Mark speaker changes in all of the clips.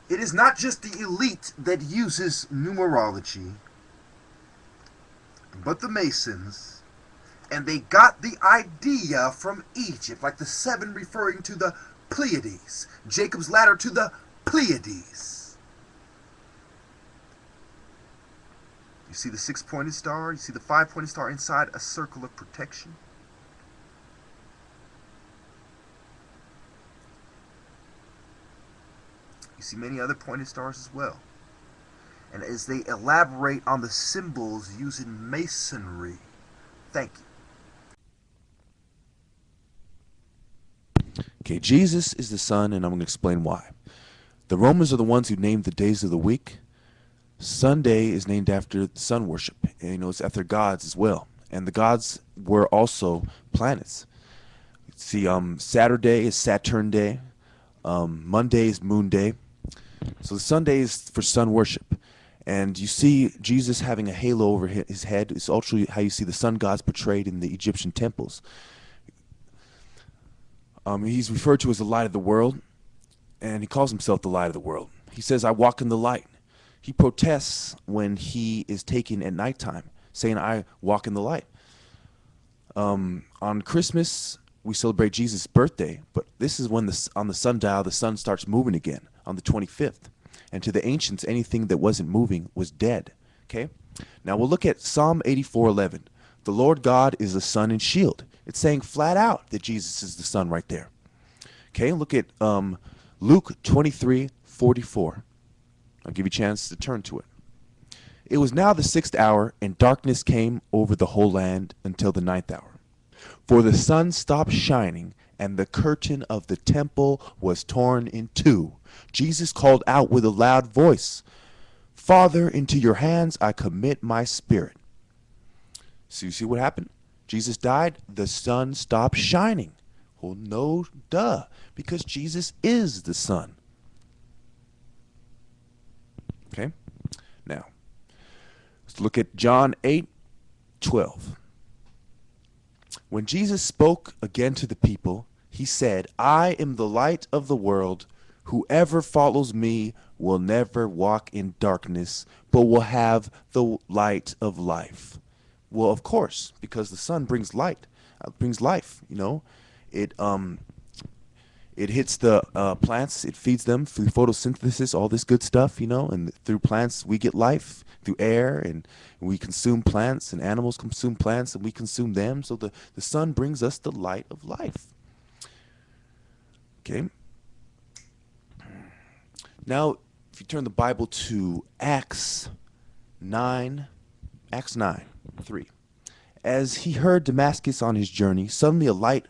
Speaker 1: It is not just the elite that uses numerology, but the Masons, and they got the idea from Egypt, like the seven referring to the Pleiades, Jacob's ladder to the Pleiades. You see the six-pointed star? You see the five-pointed star inside a circle of protection? You see many other pointed stars as well. And as they elaborate on the symbols using masonry. Thank you.
Speaker 2: Okay, Jesus is the Son, and I'm going to explain why. The Romans are the ones who named the days of the week. Sunday is named after sun worship, and it's after gods as well. And the gods were also planets. See, Saturday is Saturn Day. Monday is Moon Day. So the Sunday is for sun worship. And you see Jesus having a halo over his head. It's also how you see the sun gods portrayed in the Egyptian temples. He's referred to as the light of the world, and he calls himself the light of the world. He says, I walk in the light. He protests when he is taken at nighttime, saying, I walk in the light. On Christmas, we celebrate Jesus' birthday, but this is when on the sundial, the sun starts moving again on the 25th. And to the ancients, anything that wasn't moving was dead. Okay? Now we'll look at Psalm 84:11. The Lord God is a sun and shield. It's saying flat out that Jesus is the sun right there. Okay, look at Luke 23:44. I'll give you a chance to turn to it. It was now the 6th hour, and darkness came over the whole land until the 9th hour. For the sun stopped shining, and the curtain of the temple was torn in two. Jesus called out with a loud voice, Father, into your hands I commit my spirit. So you see what happened? Jesus died, the sun stopped shining. Well, no, duh, because Jesus is the sun. Okay? Now, let's look at John 8:12. When Jesus spoke again to the people, he said, I am the light of the world. Whoever follows me will never walk in darkness, but will have the light of life. Well, of course, because the sun brings light, brings life. It hits the plants, it feeds them through photosynthesis, all this good stuff, and through plants we get life, through air, and we consume plants, and animals consume plants, and we consume them. So the sun brings us the light of life. Okay. Now, if you turn the Bible to Acts 9:3. As he heard Damascus on his journey, suddenly a light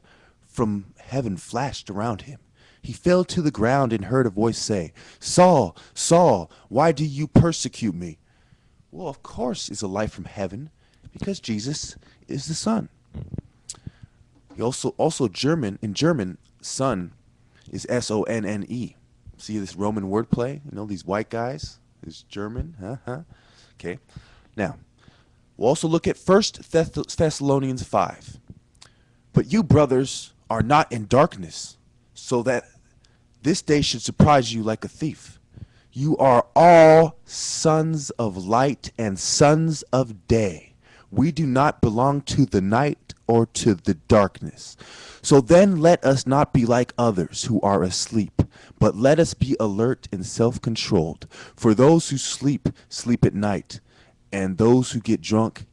Speaker 2: from heaven flashed around him. He fell to the ground and heard a voice say, Saul, Saul, why do you persecute me? Well, of course it's a light from heaven, because Jesus is the Son. He also in German, son is S-O-N-N-E. See this Roman wordplay? These white guys is German. Okay. Now, we'll also look at 1 Thessalonians 5. But you, brothers, are not in darkness, so that this day should surprise you like a thief. You are all sons of light and sons of day. We do not belong to the night or to the darkness. So then let us not be like others who are asleep, but let us be alert and self-controlled. For those who sleep, sleep at night, and those who get drunk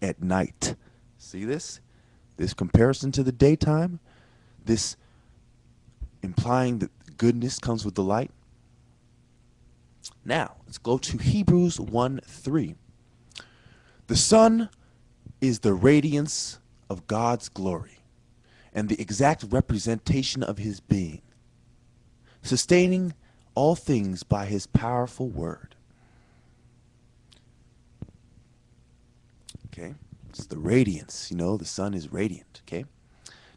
Speaker 2: at night. See this? This comparison to the daytime, this implying that goodness comes with the light. Now, let's go to Hebrews 1:3. The sun is the radiance of God's glory and the exact representation of his being, sustaining all things by his powerful word. Okay, it's the radiance, the sun is radiant. Okay,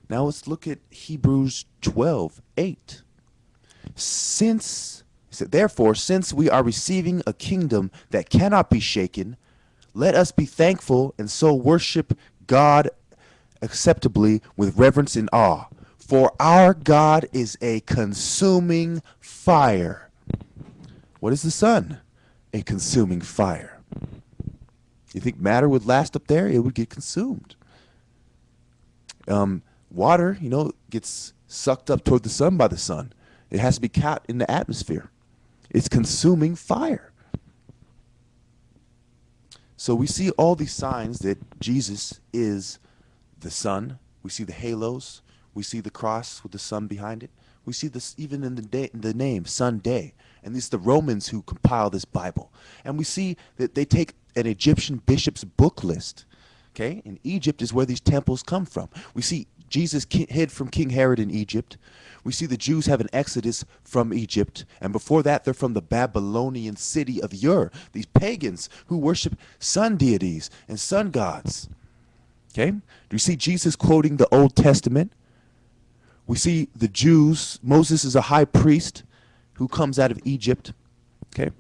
Speaker 2: now let's look at Hebrews 12:8. Therefore, since we are receiving a kingdom that cannot be shaken, let us be thankful and so worship God acceptably with reverence and awe. For our God is a consuming fire. What is the sun? A consuming fire. You think matter would last up there? It would get consumed. Water, gets sucked up toward the sun by the sun. It has to be caught in the atmosphere. It's consuming fire. So we see all these signs that Jesus is the sun. We see the halos. We see the cross with the sun behind it. We see this even in the name, Sunday. And it's the Romans who compile this Bible. And we see that they take an Egyptian bishop's book list. Okay? And Egypt is where these temples come from. We see Jesus hid from King Herod in Egypt. We see the Jews have an exodus from Egypt. And before that, they're from the Babylonian city of Ur. These pagans who worship sun deities and sun gods. Okay? Do you see Jesus quoting the Old Testament? We see the Jews. Moses is a high priest who comes out of Egypt. Okay?